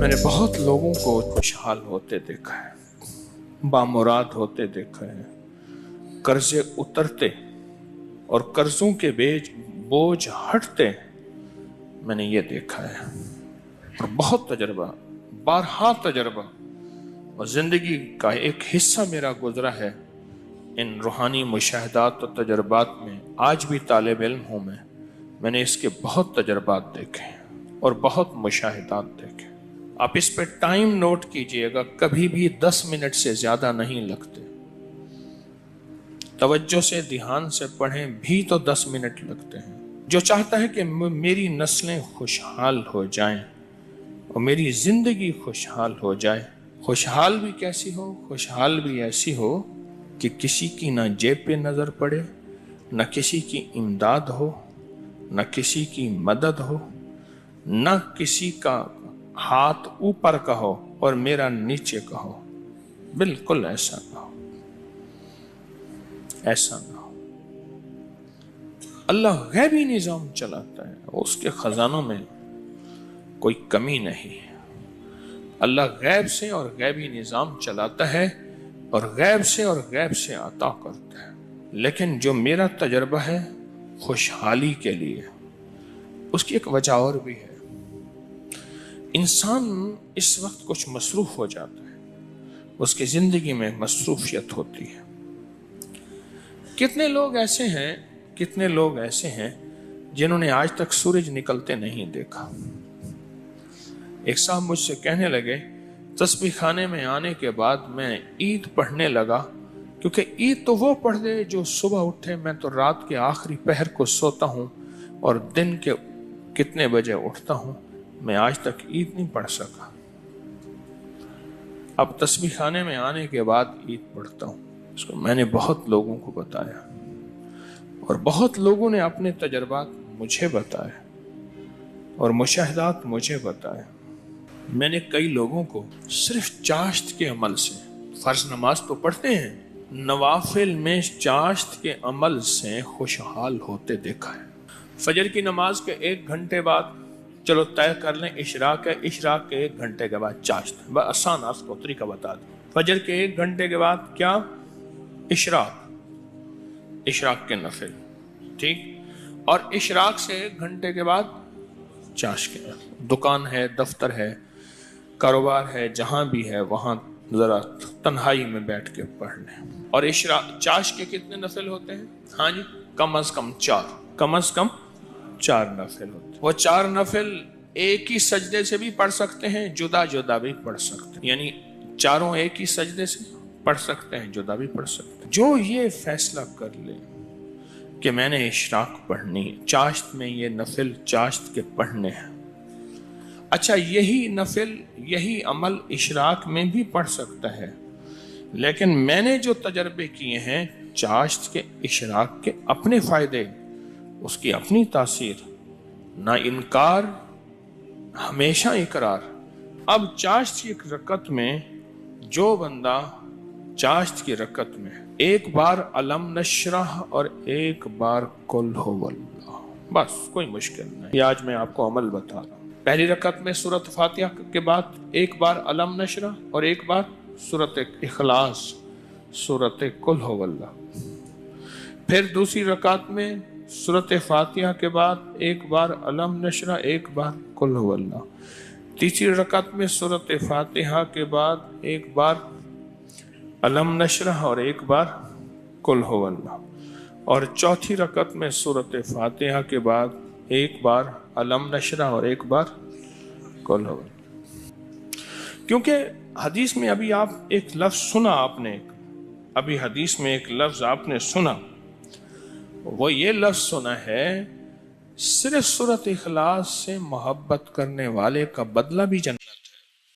मैंने बहुत लोगों को खुशहाल होते देखा है, बामुराद होते देखा है, कर्जे उतरते और कर्जों के बोझ हटते मैंने ये देखा है। और बहुत तजर्बा, बारहा तजर्बा और जिंदगी का एक हिस्सा मेरा गुजरा है इन रूहानी मुशाहिदात और तजर्बात में। आज भी तालिब इल्म हूँ मैंने इसके बहुत तजर्बात देखे और बहुत मुशाहिदात देखे। आप इस पे टाइम नोट कीजिएगा, कभी भी 10 मिनट से ज्यादा नहीं लगते। तवज्जो से ध्यान से पढ़ें भी तो 10 मिनट लगते हैं। जो चाहता है कि मेरी नस्लें खुशहाल हो जाएं और मेरी जिंदगी खुशहाल हो जाए, खुशहाल भी कैसी हो? खुशहाल भी ऐसी हो कि किसी की ना जेब पे नजर पड़े, न किसी की इमदाद हो, न किसी की मदद हो, न किसी का हाथ ऊपर का हो और मेरा नीचे का हो। बिल्कुल ऐसा ना हो, ऐसा ना हो। अल्लाह गैबी निजाम चलाता है, उसके खजानों में कोई कमी नहीं है। अल्लाह गैब से और गैबी निजाम चलाता है और गैब से अता करता है। लेकिन जो मेरा तजर्बा है खुशहाली के लिए, उसकी एक वजह और भी है। इंसान इस वक्त कुछ मसरूफ हो जाता है, उसकी जिंदगी में मसरूफियत होती है। कितने लोग ऐसे हैं जिन्होंने आज तक सूरज निकलते नहीं देखा। एक साहब मुझसे कहने लगे, तस्बीह खाने में आने के बाद मैं ईद पढ़ने लगा, क्योंकि ईद तो वो पढ़ दे जो सुबह उठे। मैं तो रात के आखिरी पहर को सोता हूँ और दिन के कितने बजे उठता हूँ। मैं आज तक ईद नहीं पढ़ सका। अब तस्बीह खाने में आने के बाद ईद पढ़ता हूँ। इसको मैंने बहुत लोगों को बताया और बहुत लोगों ने अपने तजर्बात मुझे बताए और मुशाहिदात मुझे बताए। मैंने कई लोगों को सिर्फ चाश्त के अमल से, फर्ज नमाज तो पढ़ते हैं, नवाफिल में चाश्त के अमल से खुशहाल होते देखा है। फजर की नमाज के 1 घंटे बाद, चलो तय कर लें इशराक है, इशराक के 1 घंटे के बाद चाश्त। बस आसान आपको तरीका बता दें। फजर के 1 घंटे के बाद क्या? इशराक के नफिल, ठीक। और इशराक से 1 घंटे के बाद चाश्त के। दुकान है, दफ्तर है, कारोबार है, जहां भी है वहां जरा तन्हाई में बैठ के पढ़ लें। और चाश्त के कितने नफिल होते हैं? हाँ जी, कम अज कम 4 नफिल होते हैं। वो 4 नफिल एक ही सजदे से भी पढ़ सकते हैं, जुदा जुदा भी पढ़ सकते हैं। यानी चारों एक ही सजदे से पढ़ सकते हैं, जुदा भी पढ़ सकते हैं। जो ये फैसला कर ले कि मैंने इशराक पढ़नी है, चाश्त में ये नफिल चाश्त के पढ़ने हैं। अच्छा, यही नफिल, यही अमल इशराक में भी पढ़ सकता है, लेकिन मैंने जो तजर्बे किए हैं चाश्त के, इशराक के अपने फायदे, उसकी अपनी तासीर, ना इनकार हमेशा इकरार। अब चाश्त की एक रकत में जो बंदा चाश्त की रकत में एक बार अलम नशरह और एक बार कुल हुवल्लाह, बस कोई मुश्किल नहीं। आज मैं आपको अमल बता रहा हूँ। पहली रकत में सूरत फातिहा के बाद एक बार अलम नशरह और एक बार सूरत इखलास, सूरत कुल हुवल्लाह। फिर दूसरी रकत में सूरत फातिहा के बाद एक बार अलम नशरह, एक बार कुल हुवल्लाह। तीसरी रकत में सूरत फातिहा के बाद एक बार अलम नशरह और एक बार कुल हुवल्लाह। और चौथी रकत में सूरत फातिहा के बाद एक बार अलम नशरह और एक बार कुल हुवल्लाह। क्योंकि हदीस में अभी आप एक लफ्ज सुना, अभी हदीस में एक लफ्ज आपने सुना, वो ये लफ्ज सुना है, सिर्फ सूरत इखलास से मोहब्बत करने वाले का बदला भी जन्नत है।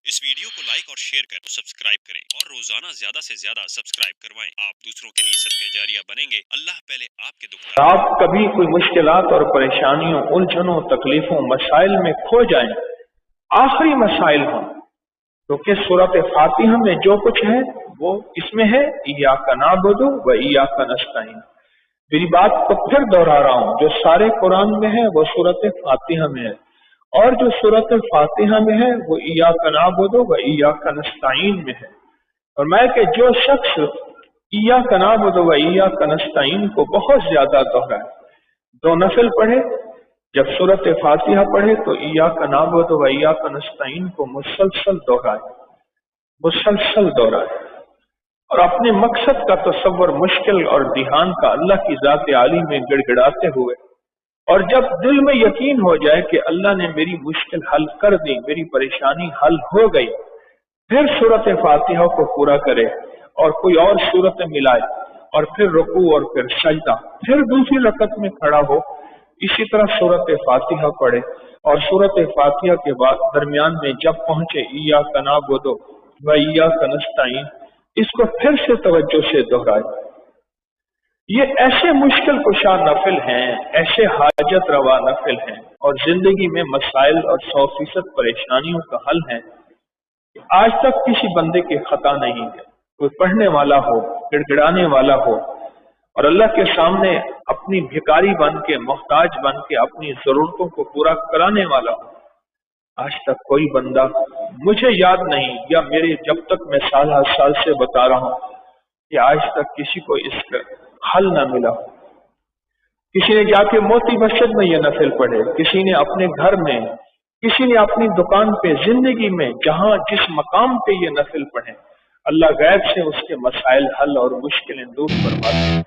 इस वीडियो को लाइक और शेयर करें, सब्सक्राइब करें और रोजाना ज्यादा से ज्यादा सब्सक्राइब करवाएं। आप दूसरों के लिए सदका जारिया बनेंगे। अल्लाह पहले आपके दुख। आप कभी कोई मुश्किलात और परेशानियों, उलझनों, तकलीफों, मसाइल में खो जाएं, आखिरी मसाइल हों, तो कि सूरत फातिहा में जो कुछ है वो इसमें है, इय्याका नअबुदु व इय्याका नस्तईन। मेरी बात को फिर दोहरा रहा हूं, जो सारे कुरान में है वो सूरत फातिहा में है। اور جو सूरत फातिहा में है वो इय्याका नअबुदु व इय्याका नस्तईन में है। और मैं कि जो शख्स इय्याका नअबुदु व इय्याका नस्तईन को बहुत ज्यादा दोहराए, दो नफिल पढ़े, जब सूरत फातिहा पढ़े तो इय्याका नअबुदु व इय्याका नस्तईन को मुसलसल दोहराए और अपने मकसद का तसव्वुर मुश्किल और ध्यान का अल्लाह की ज़ात आली में गिड़गिड़ाते हुए, और जब दिल में यकीन हो जाए कि अल्लाह ने मेरी मुश्किल हल कर दी, मेरी परेशानी हल हो गई, फिर सूरत फातिहा को पूरा करे और कोई और सूरत मिलाए और फिर रुकू और फिर सजदा, फिर दूसरी रकत में खड़ा हो, इसी तरह सूरत फातिहा पढ़े और सूरत फातिहा के बाद दरमियान में जब पहुंचे इय्याका नअबुदु व इय्याका नस्तईन, इसको फिर से तवज्जो से दोहराए। ये ऐसे मुश्किल कुशा नफिल हैं, ऐसे हाजत रवा नफिल हैं और जिंदगी में मसाइल और 100% परेशानियों का हल है। आज तक किसी बंदे की खता नहीं है, कोई पढ़ने वाला हो, गिड़गिड़ाने वाला हो और अल्लाह के सामने अपनी भिखारी बन के, मोहताज बन के अपनी जरूरतों को पूरा कराने वाला हो। आज तक कोई बंदा, मुझे याद नहीं या मेरे जब तक मैं साल से बता रहा हूं कि आज तक किसी को इसका हल ना मिला। किसी ने जाके मोती मस्जिद में ये नफिल पढ़े, किसी ने अपने घर में, किसी ने अपनी दुकान पे, जिंदगी में जहां जिस मकाम पे ये नफिल पढ़े, अल्लाह गैब से उसके मसाइल हल और मुश्किलें दूर फरमाते हैं।